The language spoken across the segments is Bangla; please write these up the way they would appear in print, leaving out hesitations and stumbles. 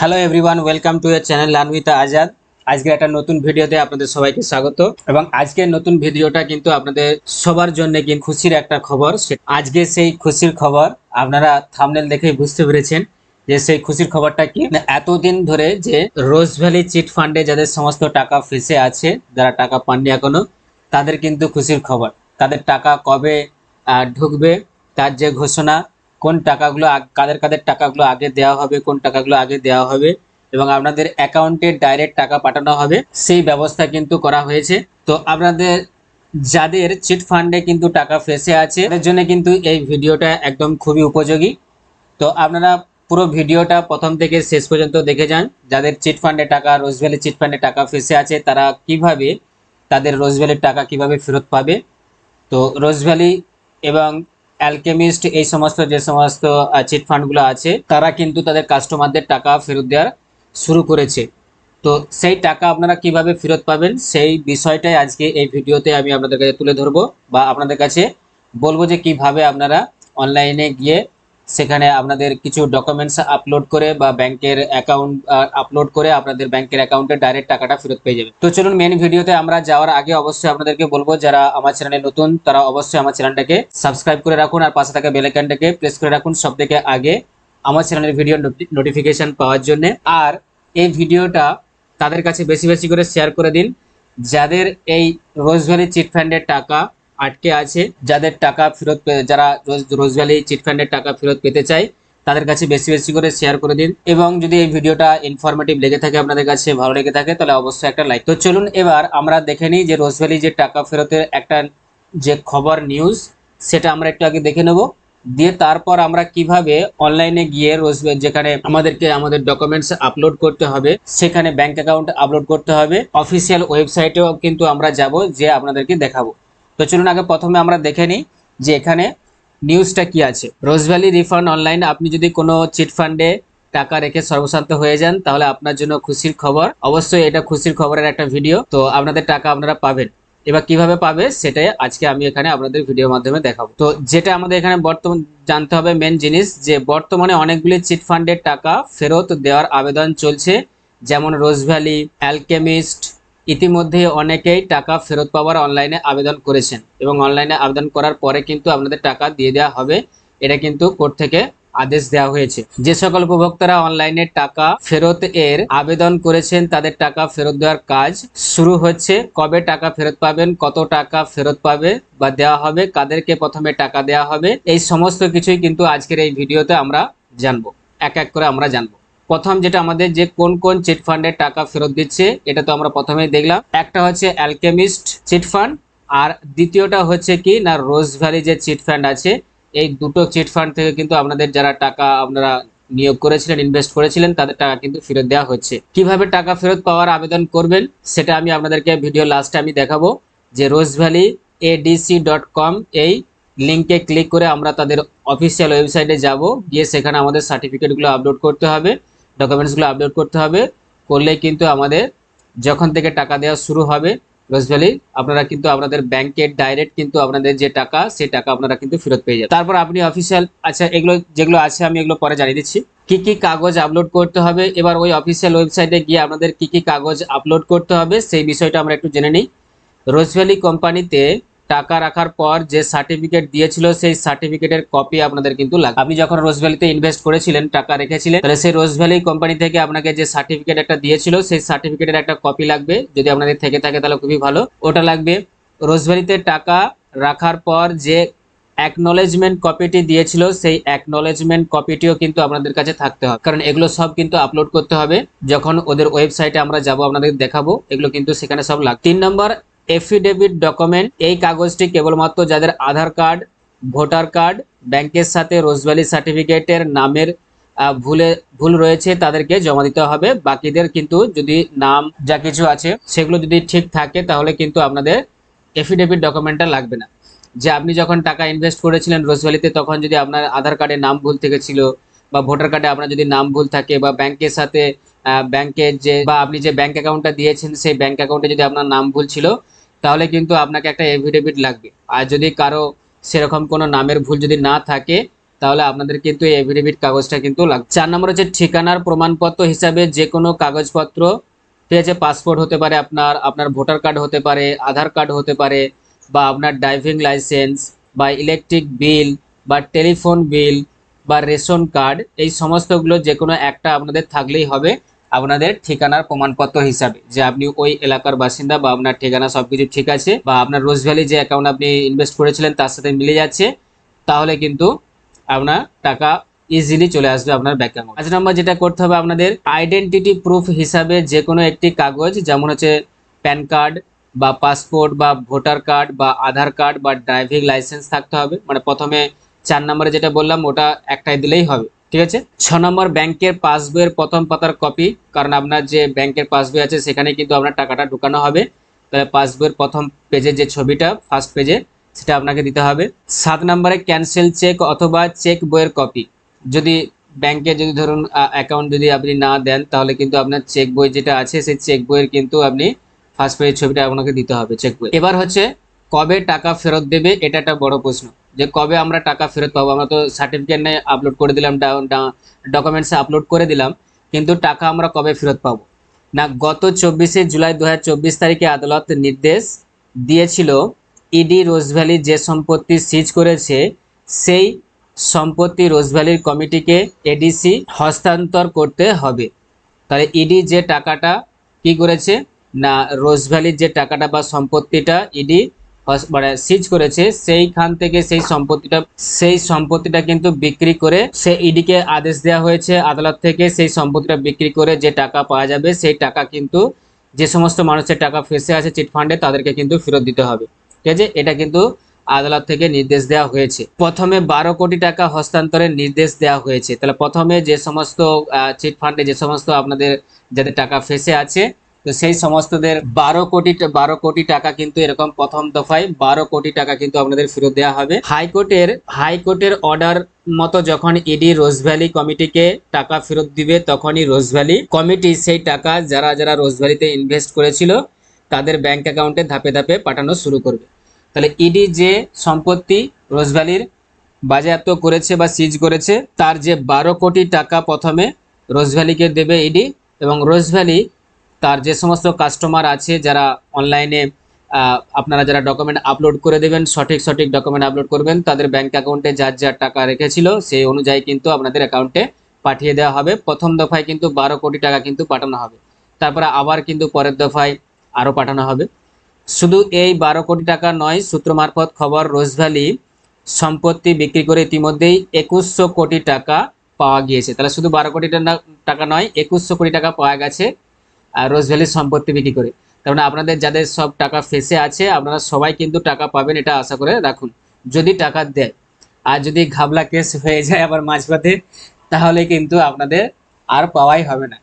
Hello everyone, welcome to year channel learn with Azad. আজকে একটা নতুন ভিডিওতে আপনাদের সবাইকে স্বাগত। এবং আজকের নতুন ভিডিওটা কিন্তু আপনাদের সবার জন্য কিন্তু খুশির একটা খবর। আজকে সেই খুশির খবর আপনারা থাম্বনেল দেখেই বুঝতে পেরেছেন যে সেই খুশির খবরটা কি। এতদিন ধরে যে রোজ ভ্যালি চিট ফান্ডে যাদের সমস্ত টাকা ফেসে আছে, যারা টাকা পাননি এখনো, তাদের কিন্তু খুশির খবর। তাদের টাকা কবে ঢুকবে তার যে ঘোষণা, কোন টাকাগুলো কাদের কাদের টাকাগুলো আগে দেওয়া হবে, কোন টাকাগুলো আগে দেওয়া হবে এবং আপনাদের অ্যাকাউন্টে ডাইরেক্ট টাকা পাঠানো হবে, সেই ব্যবস্থা কিন্তু করা হয়েছে। তো আপনাদের যাদের চিট ফান্ডে কিন্তু টাকা ফেসে আছে তাদের জন্য কিন্তু এই ভিডিওটা একদম খুবই উপযোগী। তো আপনারা পুরো ভিডিওটা প্রথম থেকে শেষ পর্যন্ত দেখে যান। যাদের চিট ফান্ডে টাকা, রোজ ভ্যালি চিট ফান্ডে টাকা ফেসে আছে, তারা কিভাবে তাদের রোজ ভ্যালির টাকা কিভাবে ফেরত পাবে। তো রোজ ভ্যালি এবং অ্যালকেমিস্ট এই সমস্ত যে সমস্ত চিট ফান্ডগুলো আছে, তারা কিন্তু তাদের কাস্টমারদের টাকা ফেরত দেওয়ার শুরু করেছে। তো সেই টাকা আপনারা কিভাবে ফেরত পাবেন সেই বিষয়টাই আজকে এই ভিডিওতে আমি আপনাদের কাছে তুলে ধরবো, বা আপনাদের কাছে বলবো যে কিভাবে আপনারা অনলাইনে গিয়ে সেখানে আপনাদের কিছু ডকুমেন্টস আপলোড করে বা ব্যাংকের অ্যাকাউন্ট আপলোড করে আপনাদের ব্যাংকের অ্যাকাউন্টে ডাইরেক্ট টাকাটা ফেরত পেয়ে যাবে। তো চলুন মেন ভিডিওতে আমরা যাওয়ার আগে অবশ্যই আপনাদেরকে বলবো, যারা আমার চ্যানেলে নতুন তারা অবশ্যই আমার চ্যানেলটাকে সাবস্ক্রাইব করে রাখুন আর পাশে থাকা বেল আইকনটাকে প্রেস করে রাখুন সবথেকে আগে আমার চ্যানেলের ভিডিও নোটিফিকেশন পাওয়ার জন্য। আর এই ভিডিওটা তাদের কাছে বেশি বেশি করে শেয়ার করে দিন যাদের এই রোজ ভ্যালি চিট ফান্ডের টাকা আটকে আছে, যাদের টাকা ফেরত যারা রোজ ভ্যালি চিট ফান্ডের টাকা ফেরত পেতে চায়, তাদের কাছে বেশি বেশি করে শেয়ার করে দিন। এবং যদি এই ভিডিওটা ইনফরমেটিভ লেগে থাকে, আপনাদের কাছে ভালো লেগে থাকে, তাহলে অবশ্যই একটা লাইক। তো চলুন এবার আমরা দেখে নিই যে রোজ ভ্যালি যে টাকা ফেরতের একটা যে খবর নিউজ, সেটা আমরা একটু আগে দেখে নেব। দিয়ে তারপর আমরা কিভাবে অনলাইনে গিয়ে যেখানে আমাদেরকে আমাদের ডকুমেন্টস আপলোড করতে হবে, সেখানে ব্যাংক অ্যাকাউন্ট আপলোড করতে হবে, অফিসিয়াল ওয়েবসাইটেও কিন্তু আমরা যাব, যে আপনাদেরকে দেখাবো। তো চলুন আগে প্রথমে আমরা দেখে নিই যে এখানে নিউজটা কি আছে। রোজ ভ্যালি রিফান্ড অনলাইন। আপনি যদি কোনো চিট ফান্ডে টাকা রেখে সর্বশান্ত হয়ে যান, তাহলে আপনার জন্য খুশির খবর। অবশ্যই এটা খুশির খবরের একটা ভিডিও। তো আপনাদের টাকা আপনারা পাবেন। এবার কিভাবে পাবে সেটাই আজকে আমি এখানে আপনাদের ভিডিওর মাধ্যমে দেখাবো। তো যেটা আমাদের এখানে বর্তমান জানতে হবে মেন জিনিস, যে বর্তমানে অনেকগুলি চিট ফান্ডের টাকা ফেরত দেওয়ার আবেদন চলছে, যেমন রোজ ভ্যালি, অ্যালকেমিস্ট। ইতিমধ্যে অনেকেই টাকা ফেরত পাওয়ার অনলাইনে আবেদন করেছেন এবং অনলাইনে আবেদন করার পরে কিন্তু আপনাদের টাকা দিয়ে দেওয়া হবে। এটা কিন্তু কোর্ট থেকে আদেশ দেওয়া হয়েছে। যে সকল উপভোক্তারা অনলাইনে টাকা ফেরত এর আবেদন করেছেন, তাদের টাকা ফেরত দেওয়ার কাজ শুরু হচ্ছে। কবে টাকা ফেরত পাবেন, কত টাকা ফেরত পাবে বা দেওয়া হবে, কাদেরকে প্রথমে টাকা দেওয়া হবে, এই সমস্ত কিছুই কিন্তু আজকের এই ভিডিওতে আমরা জানবো। এক এক করে আমরা জানবো। প্রথম যেটা আমাদের যে কোন কোন চিট ফান্ডের টাকা ফেরত দিচ্ছে, এটা তো আমরা প্রথমেই দেখলাম। একটা হচ্ছে অ্যালকেমিস্ট চিট ফান্ড, আর দ্বিতীয়টা হচ্ছে কি না রোজ ভ্যালি যে চিট ফান্ড আছে। এই দুটো চিট ফান্ড থেকে কিন্তু আপনাদের যারা টাকা আপনারা নিয়োগ করেছিলেন, ইনভেস্ট করেছিলেন, তাদের টাকা কিন্তু ফেরত দেওয়া হচ্ছে। কিভাবে টাকা ফেরত পাওয়ার আবেদন করবেন সেটা আমি আপনাদেরকে ভিডিও লাস্টে আমি দেখাবো। যে rozevalleyadc.com এই লিঙ্কে ক্লিক করে আমরা তাদের অফিসিয়াল ওয়েবসাইটে যাব, গিয়ে সেখানে আমাদের সার্টিফিকেটগুলো আপলোড করতে হবে, ডকুমেন্টসগুলো আপলোড করতে হবে। করলে কিন্তু আমাদের যখন থেকে টাকা দেওয়া শুরু হবে রোজ ভ্যালি, আপনারা কিন্তু আপনাদের ব্যাংকে ডাইরেক্ট কিন্তু আপনাদের যে টাকা, সেই টাকা আপনারা কিন্তু ফেরত পেয়ে যাবেন। তারপর আপনি অফিসিয়াল, আচ্ছা এগুলো যেগুলো আছে আমি এগুলো পরে জানিয়ে দিচ্ছি। কি কি কাগজ আপলোড করতে হবে, এবার ওই অফিসিয়াল ওয়েবসাইটে গিয়ে আপনাদের কি কি কাগজ আপলোড করতে হবে সেই বিষয়টা আমরা একটু জেনে নিই। রোজ ভ্যালি কোম্পানিতে টাকা রাখার পর যে সার্টিফিকেট দিয়েছিল, সেই সার্টিফিকেটের কপি আপনাদের কিন্তু লাগবে। আপনি যখন রোজ ভ্যালিতে ইনভেস্ট করেছিলেন, টাকা রেখেছিলেন, তাহলে সেই রোজ ভ্যালি কোম্পানি থেকে আপনাকে যে সার্টিফিকেট একটা দিয়েছিল, সেই সার্টিফিকেটের একটা কপি লাগবে। যদি আপনাদের থেকে থাকে তাহলে খুবই ভালো, ওটা লাগবে। রোজ ভ্যালিতে টাকা রাখার পর যে অ্যাকনলেজমেন্ট কপিটি দিয়েছিল, সেই অ্যাকনলেজমেন্ট কপিটিও কিন্তু আপনাদের কাছে থাকতে হবে, কারণ এগুলো সব কিন্তু আপলোড করতে হবে। যখন ওদের ওয়েবসাইটে আমরা যাব আপনাদের দেখাবো, এগুলো কিন্তু সেখানে সব লাগবে। 3 নম্বর এফিডেভিট ডকুমেন্ট। এই কাগজটি কেবলমাত্র যাদের আধার কার্ড, ভোটার কার্ড, ব্যাংকের সাথে রোজ ভ্যালি সার্টিফিকেটের নামের ভুল রয়েছে তাদেরকে জমা দিতে হবে। বাকিদের কিন্তু যদি নাম যা কিছু আছে সেগুলো যদি ঠিক থাকে, তাহলে কিন্তু আপনাদের এফিডেভিট ডকুমেন্টটা লাগবে না। যে আপনি যখন টাকা ইনভেস্ট করেছিলেন রোজ ভ্যালিতে, তখন যদি আপনার আধার কার্ডে নাম ভুল থেকে ছিল, বা ভোটার কার্ডে আপনার যদি নাম ভুল থাকে, বা ব্যাংকের সাথে ব্যাংকের যে বা আপনি যে ব্যাংক অ্যাকাউন্টটা দিয়েছেন, সেই ব্যাংক অ্যাকাউন্টে যদি আপনার নাম ভুল ছিল, তাহলে কিন্তু আপনাকে একটা এফিডেভিট লাগবে। আর যদি কারো সেরকম কোনো নামের ভুল যদি না থাকে, তাহলে আপনাদের কিন্তু এই এফিডেভিট কাগজটা কিন্তু লাগবে। 4 নম্বর হচ্ছে ঠিকানার প্রমাণপত্র হিসাবে যে কোনো কাগজপত্র, ঠিক আছে, পাসপোর্ট হতে পারে, আপনার ভোটার কার্ড হতে পারে, আধার কার্ড হতে পারে, বা আপনার ড্রাইভিং লাইসেন্স বা ইলেকট্রিক বিল বা টেলিফোন বিল বা রেশন কার্ড, এই সমস্তগুলো যে কোনো একটা আপনাদের থাকলেই হবে আপনাদের ঠিকানার প্রমাণপত্র হিসাবে, যে আপনি ওই এলাকার বাসিন্দা বা আপনার ঠিকানা সবকিছু ঠিক আছে, বা আপনার রোজ ভ্যালি যে অ্যাকাউন্ট আপনি ইনভেস্ট করেছিলেন তার সাথে মিলে যাচ্ছে, তাহলে কিন্তু আপনার টাকা ইজিলি চলে আসবে আপনার ব্যাংক অ্যাকাউন্ট। 5 নম্বর যেটা করতে হবে আপনাদের, আইডেন্টিটি প্রুফ হিসাবে যে কোনো একটি কাগজ, যেমন হচ্ছে প্যান কার্ড বা পাসপোর্ট বা ভোটার কার্ড বা আধার কার্ড বা ড্রাইভিং লাইসেন্স থাকতে হবে। মানে প্রথমে 4 নম্বরে যেটা বললাম ওটা একটাই দিলেই হবে, ঠিক আছে। 6 নম্বর ব্যাংকের পাসবইয়ের প্রথম পাতার কপি, কারণ আপনার যে ব্যাংকের পাসবই আছে সেখানে কিন্তু আপনার টাকাটা ঢুকানো হবে, তাহলে পাসবইয়ের প্রথম পেজে যে ছবিটা ফার্স্ট পেজে সেটা আপনাকে দিতে হবে। 7 নম্বরে ক্যান্সেল চেক অথবা চেক বইয়ের কপি, যদি ব্যাংকে যদি ধরুন অ্যাকাউন্ট যদি আপনি না দেন তাহলে কিন্তু আপনার চেক বই যেটা আছে সেই চেক বইয়ের কিন্তু আপনি ফার্স্ট পেজের ছবিটা আপনাকে দিতে হবে চেক বই। এবার হচ্ছে কবে টাকা ফেরত দেবে, এটা একটা বড় প্রশ্ন, যে কবে আমরা টাকা ফেরত পাবো। আমরা তো সার্টিফিকেট নিয়ে আপলোড করে দিলাম, ডকুমেন্টসে আপলোড করে দিলাম, কিন্তু টাকা আমরা কবে ফেরত পাবো না। গত 24শে জুলাই 2024 তারিখে আদালত নির্দেশ দিয়েছিল ইডি রোজভ্যালি যে সম্পত্তি সিজ করেছে সেই সম্পত্তি রোজভ্যালির কমিটিকে এডিসি হস্তান্তর করতে হবে। তাহলে ইডি যে টাকাটা কি করেছে না, রোজভ্যালির যে টাকাটা বা সম্পত্তিটা ইডি মানে সিজ করেছে, সেইখান থেকে সেই সম্পত্তিটা কিন্তু বিক্রি করে, সে ইডিকে আদেশ দেওয়া হয়েছে আদালত থেকে, সেই সম্পত্তিটা বিক্রি করে যে টাকা পাওয়া যাবে সেই টাকা কিন্তু যে সমস্ত মানুষের টাকা ফেসে আছে চিটফান্ডে তাদেরকে কিন্তু ফেরত দিতে হবে, ঠিক আছে। এটা কিন্তু আদালত থেকে নির্দেশ দেওয়া হয়েছে। প্রথমে 12 কোটি টাকা হস্তান্তরের নির্দেশ দেওয়া হয়েছে। তাহলে প্রথমে যে সমস্ত চিটফান্ডে যে সমস্ত আপনাদের যাদের টাকা ফেসে আছে, তো সেই সমস্তদের 12 কোটি টাকা কিন্তু এরকম প্রথম দফায় 12 কোটি টাকা কিন্তু আপনাদের ফেরত দেওয়া হবে। হাইকোর্টের অর্ডার মতো যখন ইডি রোজভ্যালি কমিটিকে টাকা ফেরত দিবে, তখনই রোজভ্যালি কমিটি সেই টাকা যারা যারা রোজভ্যালিতে ইনভেস্ট করেছিল তাদের ব্যাংক অ্যাকাউন্টে ধাপে ধাপে পাঠানো শুরু করবে। তাহলে ইডি যে সম্পত্তি রোজভ্যালির বাজেয়াপ্ত করেছে বা সিজ করেছে তার যে 12 কোটি টাকা প্রথমে রোজভ্যালিকে দেবে ইডি, এবং রোজভ্যালি তার যে সমস্ত কাস্টমার আছে যারা অনলাইনে আপনারা যারা ডকুমেন্ট আপলোড করে দেবেন, সঠিক ডকুমেন্ট আপলোড করবেন, তাদের ব্যাংক অ্যাকাউন্টে যার যার টাকা রেখেছিল সেই অনুযায়ী কিন্তু আপনাদের অ্যাকাউন্টে পাঠিয়ে দেওয়া হবে। প্রথম দফায় কিন্তু 12 কোটি টাকা কিন্তু পাঠানো হবে, তারপরে আবার কিন্তু পরের দফায় আরও পাঠানো হবে। শুধু এই 12 কোটি টাকা নয়, সূত্র মারফত খবর রোজভ্যালি সম্পত্তি বিক্রি করে ইতিমধ্যেই 2100 কোটি টাকা পাওয়া গিয়েছে। তাহলে শুধু 12 কোটি টাকা নয়, 2100 কোটি টাকা পাওয়া গেছে রোজভ্যালির সম্পত্তি বিক্রি করে। তার মানে আপনাদের যাদের সব টাকা ফেসে আছে আপনারা সবাই কিন্তু টাকা পাবেন, এটা আশা করে রাখুন, যদি টাকা দেয়। আর যদি ঘাবলা কেস হয়ে যায় আবার মাঝপথে, তাহলে কিন্তু আপনাদের আর পাওয়াই হবে না।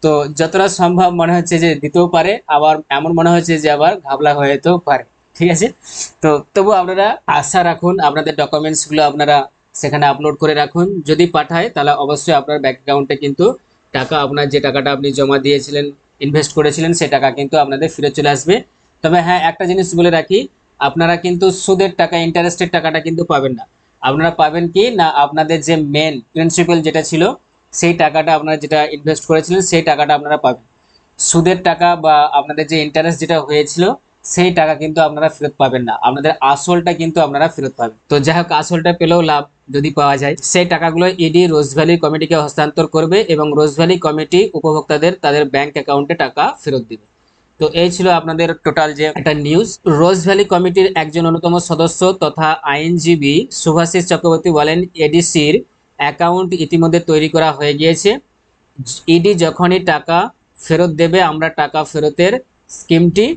তো যতটা সম্ভব মনে হচ্ছে যে দিতেও পারে, আবার এমন মনে হচ্ছে যে আবার ঘাবলা হয়ে যেতেও পারে, ঠিক আছে। তো তবু আপনারা আশা রাখুন, আপনাদের ডকুমেন্টসগুলো আপনারা সেখানে আপলোড করে রাখুন, যদি পাঠায় তাহলে অবশ্যই আপনার ব্যাংক অ্যাকাউন্টে কিন্তু টাকা, আপনার যে টাকাটা আপনি জমা দিয়েছিলেন ইনভেস্ট করেছিলেন সে টাকা কিন্তু আপনাদের ফিরে চলে আসবে। তবে হ্যাঁ, একটা জিনিস বলে রাখি, আপনারা কিন্তু সুদের টাকা, ইন্টারেস্টের টাকাটা কিন্তু পাবেন না। আপনারা পাবেন কি না, আপনাদের যে মেন প্রিন্সিপাল যেটা ছিল সেই টাকাটা আপনারা যেটা ইনভেস্ট করেছিলেন সেই টাকাটা আপনারা পাবেন। সুদের টাকা বা আপনাদের যে ইন্টারেস্ট যেটা হয়েছিল সেই টাকা কিন্তু আপনারা ফেরত পাবেন না, আপনাদের আসলটা কিন্তু আপনারা ফেরত পাবেন। তো যাই হোক, আসলটা পেলেও লাভ যদি পাওয়া যায়। সেই টাকাগুলো ইডি রোজভ্যালি কমিটিকে হস্তান্তর করবে এবং রোজভ্যালি কমিটি উপভোক্তাদের তাদের ব্যাংক অ্যাকাউন্টে টাকা ফেরত দিবে। তো এই ছিল আপনাদের টোটাল যে একটা নিউজ। রোজভ্যালি কমিটির একজন অন্যতম সদস্য তথা আইনজীবী শুভাশিস চক্রবর্তী বলেন, এডিসির অ্যাকাউন্ট ইতিমধ্যে তৈরি করা হয়ে গিয়েছে। ইডি যখনই টাকা ফেরত দেবে আমরা টাকা ফেরতের স্কিমটি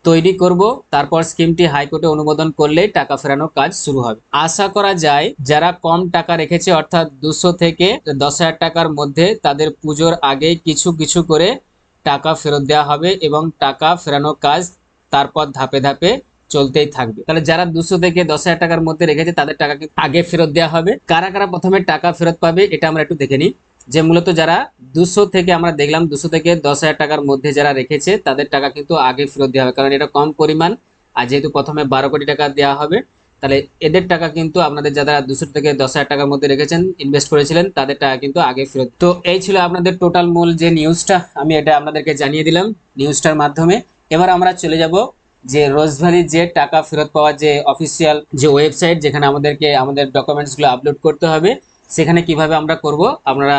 তৈরি করব, তারপর স্কিমটি হাইকোর্টে অনুমোদন করলেই টাকা ফেরানোর কাজ শুরু হবে। আশা করা যায় যারা কম টাকা রেখেছে অর্থাৎ 200 থেকে 10,000 টাকার মধ্যে, তাদের পুজোর আগে কিছু কিছু করে টাকা ফেরত দেওয়া হবে এবং টাকা ফেরানোর কাজ তারপর ধাপে ধাপে চলতেই থাকবে। তাহলে যারা 200 থেকে 10,000 টাকার মধ্যে রেখেছে তাদের টাকা আগে ফেরত দেওয়া হবে। কারা কারা প্রথমে টাকা ফেরত পাবে এটা আমরা একটু দেখে নিই। যে মূলত যারা 200 থেকে, আমরা দেখলাম 200 থেকে 10,000 টাকার মধ্যে যারা রেখেছে তাদের টাকা কিন্তু আগে ফেরত দেওয়া হবে, কারণ এটা কম পরিমাণ, আর যেহেতু প্রথমে 12 কোটি টাকা দেওয়া হবে তাহলে এদের টাকা কিন্তু আপনাদের যারা 200 থেকে 10,000 টাকার মধ্যে রেখেছেন, ইনভেস্ট করেছিলেন, তাদের টাকা কিন্তু আগে ফেরত। তো এই ছিল আপনাদের টোটাল মূল যে নিউজটা, আমি এটা আপনাদেরকে জানিয়ে দিলাম নিউজটার মাধ্যমে। এবার আমরা চলে যাব যে রোজভ্যালির যে টাকা ফেরত পাওয়ার যে অফিসিয়াল যে ওয়েবসাইট, যেখানে আমাদেরকে আমাদের ডকুমেন্টসগুলো আপলোড করতে হবে, সেখানে কিভাবে আমরা করব আপনারা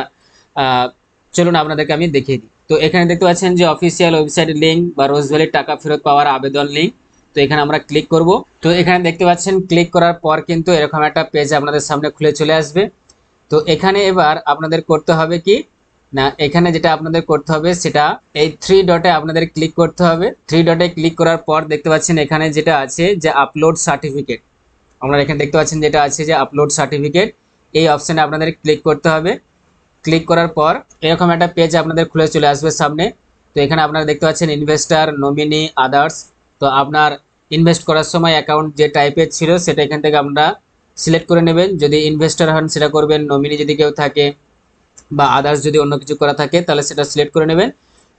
চলুন আপনাদেরকে আমি দেখিয়ে দিই। তো এখানে দেখতে পাচ্ছেন যে অফিসিয়াল ওয়েবসাইট লিঙ্ক বা রোজভ্যালির টাকা ফেরত পাওয়ার আবেদন লিঙ্ক। তো এখানে আমরা ক্লিক করব। তো এখানে দেখতে পাচ্ছেন ক্লিক করার পর কিন্তু এরকম একটা পেজ আপনাদের সামনে খুলে চলে আসবে। তো এখানে এবার আপনাদের করতে হবে কি না, এখানে যেটা আপনাদের করতে হবে সেটা এই 3 ডটে আপনাদের ক্লিক করতে হবে। 3 ডটে ক্লিক করার পর দেখতে পাচ্ছেন এখানে যেটা আছে যে আপলোড সার্টিফিকেট, আপনারা এখানে দেখতে পাচ্ছেন যেটা আছে যে আপলোড সার্টিফিকেট, এই অপশানে আপনাদের ক্লিক করতে হবে। ক্লিক করার পর এরকম একটা পেজ আপনাদের খুলে চলে আসবে সামনে। তো এখানে আপনারা দেখতে পাচ্ছেন ইনভেস্টার, নমিনি, আদার্স। তো আপনার ইনভেস্ট করার সময় অ্যাকাউন্ট যে টাইপের ছিল সেটা এখান থেকে আপনারা সিলেক্ট করে নেবেন। যদি ইনভেস্টার হন সেটা করবেন, নমিনি যদি কেউ থাকে বা আদার্স যদি অন্য কিছু করা থাকে তাহলে সেটা সিলেক্ট করে নেবেন।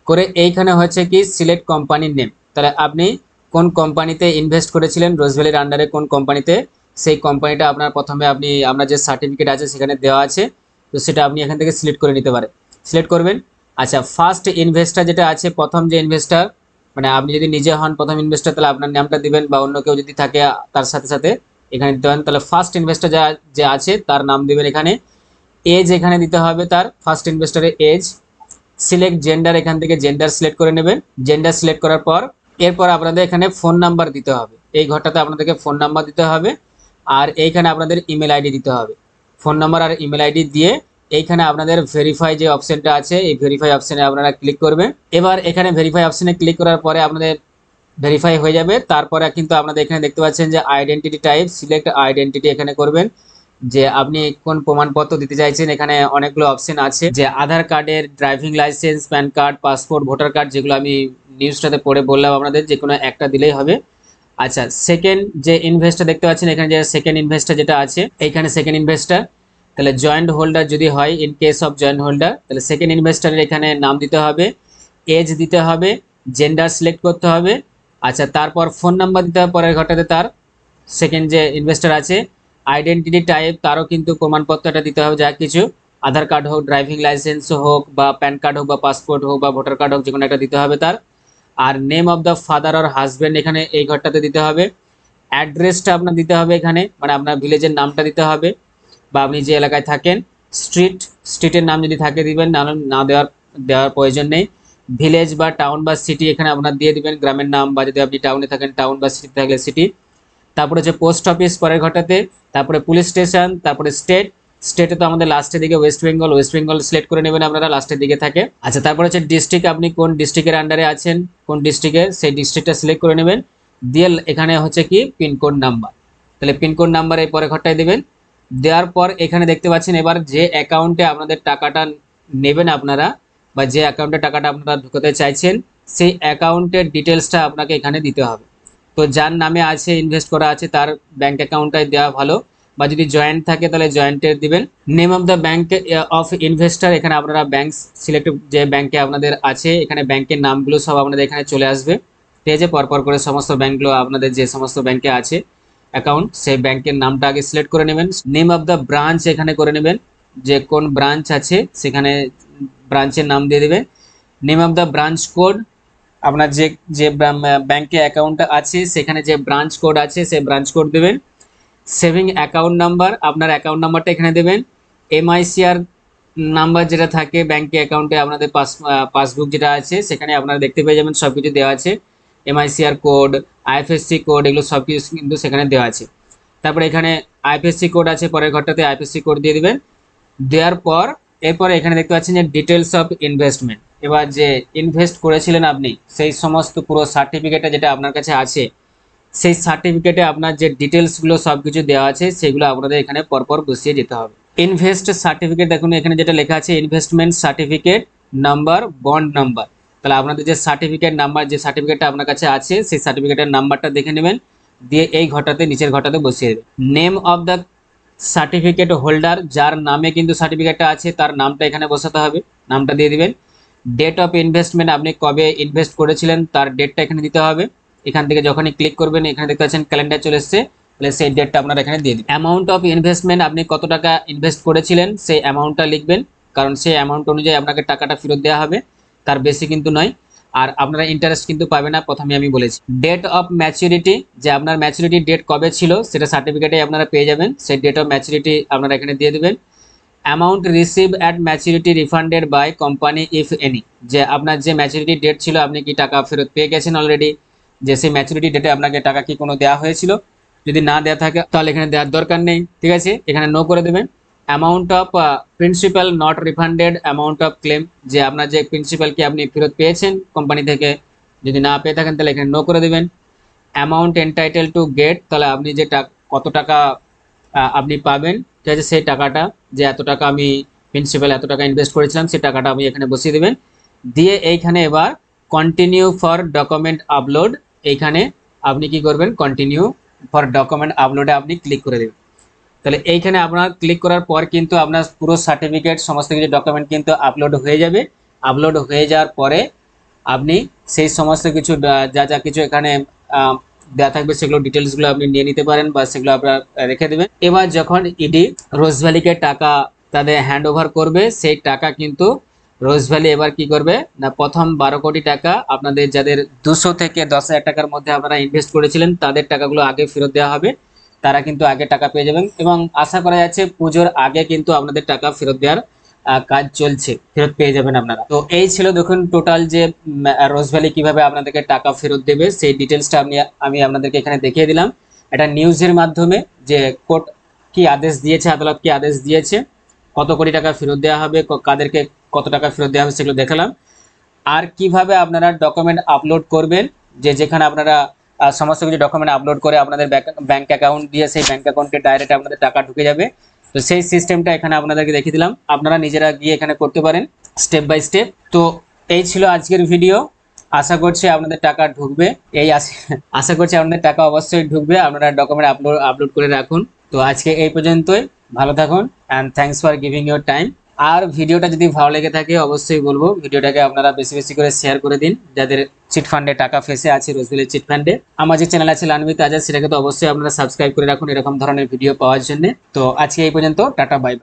করে এইখানে হচ্ছে কি সিলেক্ট কোম্পানির নেম, তাহলে আপনি কোন কোম্পানিতে ইনভেস্ট করেছিলেন, রোজভ্যালির আন্ডারে কোন কোম্পানিতে, সেই কোম্পানিটা আপনার প্রথমে আপনার যে সার্টিফিকেট আছে সেখানে দেওয়া আছে, তো সেটা আপনি এখান থেকে সিলেক্ট করে নিতে পারেন, সিলেক্ট করবেন। আচ্ছা, ফার্স্ট ইনভেস্টার যেটা আছে, প্রথম যে ইনভেস্টার, মানে আপনি যদি নিজে হন প্রথম ইনভেস্টার তাহলে আপনার নামটা দিবেন, বা অন্য কেউ যদি থাকে তার সাথে সাথে এখানে দেবেন। তাহলে ফার্স্ট ইনভেস্টার যে আছে তার নাম দিবেন এখানে। এজ এখানে দিতে হবে তার, ফার্স্ট ইনভেস্টারের এজ। সিলেক্ট জেন্ডার, এখান থেকে জেন্ডার সিলেক্ট করে নেবেন। জেন্ডার সিলেক্ট করার পর এরপর আপনাদের এখানে ফোন নাম্বার দিতে হবে, এই ঘরটাতে আপনাদেরকে ফোন নাম্বার দিতে হবে। আর এইখানে আপনাদের ইমেল আইডি দিতে হবে। ফোন নাম্বার আর ইমেল আইডি দিয়ে এইখানে আপনাদের ভেরিফাই যে অপশনটা আছে, এই ভেরিফাই অপশনে আপনারা ক্লিক করবেন। এবার এখানে ভেরিফাই অপশনে ক্লিক করার পরে আপনাদের ভেরিফাই হয়ে যাবে। তারপরে কিন্তু আপনাদের এখানে দেখতে পাচ্ছেন যে আইডেন্টিটি টাইপ, সিলেক্ট আইডেন্টিটি এখানে করবেন, যে আপনি কোন প্রমাণপত্র দিতে চাইছেন। এখানে অনেকগুলো অপশন আছে, যে আধার কার্ডের, driving licence, pan card, passport, voter card, যেগুলো আমি নিউজটাতে পড়ে বললাম আপনাদের, যে কোনো একটা দিলেই হবে। আচ্ছা, সেকেন্ড যে ইনভেস্টার দেখতে পাচ্ছেন এখানে, যে সেকেন্ড ইনভেস্টার যেটা আছে এইখানে সেকেন্ড ইনভেস্টার, তাহলে জয়েন্ট হোল্ডার যদি হয়, in case of joint holder, তাহলে সেকেন্ড ইনভেস্টারের এখানে নাম দিতে হবে, এজ দিতে হবে, জেন্ডার সিলেক্ট করতে হবে। আচ্ছা, তারপর ফোন নাম্বার দিতে হবে পরের ঘরটাতে তার, সেকেন্ড যে ইনভেস্টার আছে। আইডেন্টিটি টাইপ, তারও কিন্তু প্রমাণপত্রটা দিতে হবে, যা কিছু আধার কার্ড হোক, ড্রাইভিং লাইসেন্স হোক, বা প্যান কার্ড হোক, বা পাসপোর্ট হোক, বা ভোটার কার্ড হোক, যে কোনো একটা দিতে হবে তার। আর name of the father or husband এখানে এই ঘরটাতে দিতে হবে। অ্যাড্রেসটা আপনার দিতে হবে এখানে, মানে আপনার ভিলেজের নামটা দিতে হবে, বা আপনি যে এলাকায় থাকেন। স্ট্রিটের নাম যদি থাকে দিবেন, না দেওয়ার প্রয়োজন নেই। ভিলেজ বা টাউন বা সিটি এখানে আপনার দিয়ে দিবেন, গ্রামের নাম, বা যদি আপনি টাউনে থাকেন টাউন, বা সিটি থাকলে সিটি। তারপরে হচ্ছে পোস্ট অফিস পরের ঘরটাতে, তারপরে পুলিশ স্টেশন, তারপরে স্টেটে তো আমাদের লাস্টের দিকে ওয়েস্ট বেঙ্গল সিলেক্ট করে নেবেন আপনারা, লাস্টের দিকে থাকে। আচ্ছা, তারপরে হচ্ছে ডিস্ট্রিক্ট, আপনি কোন ডিস্ট্রিক্টের আন্ডারে আছেন, কোন ডিস্ট্রিক্টের, সেই ডিস্ট্রিক্টটা সিলেক্ট করে নেবেন। দিয়ে এখানে হচ্ছে কি পিনকোড নাম্বার, তাহলে পিনকোড নাম্বার এই পরে ঘরটায় দেবেন। দেওয়ার পর এখানে দেখতে পাচ্ছেন এবার যে অ্যাকাউন্টে আপনাদের টাকাটা নেবেন আপনারা, বা যে অ্যাকাউন্টে টাকাটা আপনারা ঢুকাতে চাইছেন, সেই অ্যাকাউন্টের ডিটেলসটা আপনাকে এখানে দিতে হবে। তো যার নামে আছে, ইনভেস্ট করা আছে, তার ব্যাংক অ্যাকাউন্টটাই দেওয়া ভালো, বা যদি জয়েন্ট থাকে তাহলে জয়েন্টের দিবেন। Name of the bank of investor, এখানে আপনারা ব্যাংক সিলেক্ট, যে ব্যাংকে আপনাদের আছে এখানে ব্যাংকের নামগুলো সব আপনাদের এখানে চলে আসবে, ঠিক আছে। পরপর করে সমস্ত ব্যাংকগুলো আপনাদের যে সমস্ত ব্যাংকে আছে অ্যাকাউন্ট, সেই ব্যাংকের নামটা আগে সিলেক্ট করে নেবেন। নেম অফ দ্য ব্রাঞ্চ এখানে করে নেবেন, যে কোন ব্রাঞ্চ আছে সেখানে ব্রাঞ্চের নাম দিয়ে দেবে। Name of the branch code, আপনার যে যে ব্যাংকে অ্যাকাউন্টটা আছে সেখানে যে ব্রাঞ্চ কোড আছে সেই ব্রাঞ্চ কোড দেবেন। সেভিং অ্যাকাউন্ট নাম্বার, আপনার অ্যাকাউন্ট নাম্বারটা এখানে দেবেন। এমআইসিআর নাম্বার যেটা থাকে ব্যাংকে অ্যাকাউন্টে আপনাদের পাসবুক যেটা আছে সেখানে আপনারা দেখতে পেয়ে যাবেন সব কিছু দেওয়া আছে, এমআইসিআর কোড, আইএফএসসি কোড, এগুলো সব কিছু কিন্তু সেখানে দেওয়া আছে। তারপরে এখানে আইএফএসসি কোড আছে, পরের ঘরটাতে আইএফএসসি কোড দিয়ে দিবেন। দেওয়ার পর এরপরে এখানে দেখতে পাচ্ছেন যে ডিটেলস অফ ইনভেস্টমেন্ট, এবার যে ইনভেস্ট করেছিলেন আপনি সেই সমস্ত পুরো সার্টিফিকেটটা যেটা আপনার কাছে আছে, সেই সার্টিফিকেটে আপনার যে ডিটেলসগুলো সব কিছু দেওয়া আছে সেগুলো আপনাদের এখানে পরপর বসিয়ে যেতে হবে। ইনভেস্ট সার্টিফিকেট, দেখুন এখানে যেটা লেখা আছে investment certificate number, bond number, তাহলে আপনাদের যে সার্টিফিকেট নাম্বার, যে সার্টিফিকেটটা আপনার কাছে আছে সেই সার্টিফিকেটের নাম্বারটা দেখে নেবেন, দিয়ে এই ঘরটাতে নিচের ঘরটাতে বসিয়ে দেবেন। Name of the certificate holder, যার নামে কিন্তু সার্টিফিকেটটা আছে তার নামটা এখানে বসাতে হবে, নামটা দিয়ে দিবেন। ডেট অফ ইনভেস্টমেন্ট, আপনি কবে ইনভেস্ট করেছিলেন তার ডেটটা এখানে দিতে হবে। এখান থেকে যখনই ক্লিক করবেন এখানে দেখতে পাচ্ছেন ক্যালেন্ডার চলে এসছে, তাহলে সেই ডেটটা আপনারা এখানে দিয়ে দিন। অ্যামাউন্ট অফ ইনভেস্টমেন্ট, আপনি কত টাকা ইনভেস্ট করেছিলেন সেই অ্যামাউন্টটা লিখবেন, কারণ সেই অ্যামাউন্ট অনুযায়ী আপনাকে টাকাটা ফেরত দেওয়া হবে, তার বেশি কিন্তু নয়। আর আপনারা ইন্টারেস্ট কিন্তু পাবে না, প্রথমে আমি বলেছি। ডেট অফ ম্যাচুরিটি, যে আপনার ম্যাচুরিটি ডেট কবে ছিল সেটা সার্টিফিকেটে আপনারা পেয়ে যাবেন, সেই ডেট অফ ম্যাচুরিটি আপনারা এখানে দিয়ে দেবেন। Amount receive at maturity refunded by company if any, যে আপনার যে ম্যাচুরিটি ডেট ছিল আপনি কি টাকা ফেরত পেয়ে গেছেন অলরেডি, যে সেই ম্যাচুরিটি ডেটে আপনাকে টাকা কি কোনো দেওয়া হয়েছিল, যদি না দেওয়া থাকে তাহলে এখানে দেওয়ার দরকার নেই, ঠিক আছে, এখানে নো করে দেবেন। Amount of principal not refunded, amount of clans, যে আপনার যে প্রিন্সিপাল কি আপনি ফেরত পেয়েছেন কোম্পানি থেকে, যদি না পেয়ে থাকেন তাহলে এখানে নো করে দেবেন। অ্যামাউন্ট এন্টাইটেল টু গেট, তাহলে আপনি যে কত টাকা আপনি পাবেন, ঠিক আছে, সেই টাকাটা, যে এত টাকা আমি প্রিন্সিপাল এত টাকা ইনভেস্ট করেছিলাম সেই টাকাটা আপনি এখানে বসিয়ে দেবেন। দিয়ে এইখানে এবার কন্টিনিউ ফর ডকুমেন্ট আপলোড, এইখানে আপনি কি করবেন, কন্টিনিউ ফর ডকুমেন্ট আপলোডে আপনি ক্লিক করে দেবেন। তাহলে এইখানে আপনার ক্লিক করার পর কিন্তু আপনার পুরো সার্টিফিকেট সমস্ত কিছু ডকুমেন্ট কিন্তু আপলোড হয়ে যাবে। আপলোড হয়ে যাওয়ার পরে আপনি সেই সমস্ত কিছু যা যা কিছু এখানে দেওয়া থাকবে সেগুলো ডিটেলসগুলো আপনি নিয়ে নিতে পারেন বা সেগুলো আপনার রেখে দেবেন। এবার যখন ইডি রোজ ভ্যালিকে টাকা তাদের হ্যান্ড ওভার করবে, সেই টাকা কিন্তু রোজ ভ্যালি এবার কি করবে না, প্রথম 12 কোটি টাকা আপনাদের যাদের 200 থেকে 10,000 টাকার মধ্যে আপনারা ইনভেস্ট করেছিলেন তাদের টাকাগুলো আগে ফেরত দেওয়া হবে, তারা কিন্তু আগে টাকা পেয়ে যাবেন। এবং আশা করা যাচ্ছে পুজোর আগে কিন্তু আপনাদের টাকা ফেরত দেওয়ার কাজ চলছে, ফেরত পেয়ে যাবেন আপনারা। তো এই ছিল দেখুন টোটাল যে রোজ ভ্যালি কিভাবে আপনাদেরকে টাকা ফেরত দেবে সেই ডিটেলসটা আমি আপনাদেরকে এখানে দেখিয়ে দিলাম। এটা নিউজের মাধ্যমে যে কোর্ট কি আদেশ দিয়েছে, আদালত কি আদেশ দিয়েছে, কত কোটি টাকা ফেরত দেওয়া হবে, কাদেরকে কত টাকা ফেরত দেওয়া হবে সেগুলো দেখালাম। আর কিভাবে আপনারা ডকুমেন্ট আপলোড করবেন, যে যেখানে আপনারা সমস্ত কিছু ডকুমেন্ট আপলোড করে আপনাদের ব্যাংক অ্যাকাউন্ট দিয়ে সেই ব্যাংক অ্যাকাউন্টে ডাইরেক্ট আপনাদের টাকা ঢুকে যাবে, তো সেই সিস্টেমটা এখানে আপনাদেরকে দেখিয়ে দিলাম, আপনারা নিজেরা গিয়ে এখানে করতে পারেন স্টেপ বাই স্টেপ। তো এই ছিল আজকের ভিডিও, আশা করছি আপনাদের টাকা ঢুকবে, আশা করছি আপনাদের টাকা অবশ্যই ঢুকবে, আপনারা ডকুমেন্ট আপলোড করে রাখুন। তো আজকে এই পর্যন্তই, ভালো থাকুন and thanks for giving your time. আর ভিডিওটা যদি ভালো লেগে থাকে অবশ্যই বলবো ভিডিওটাকে আপনারা বেশি বেশি করে শেয়ার করে দিন, যাদের চিট ফান্ডে টাকা ফেসে আছে, রোজভ্যালি চিট ফান্ডে। আমার যে চ্যানেল আছে লানবিত আজাদ, সেটাকে তো অবশ্যই আপনারা সাবস্ক্রাইব করে রাখুন এরকম ধরনের ভিডিও পাওয়ার জন্য। তো আজকে এই পর্যন্ত, টাটা বাই।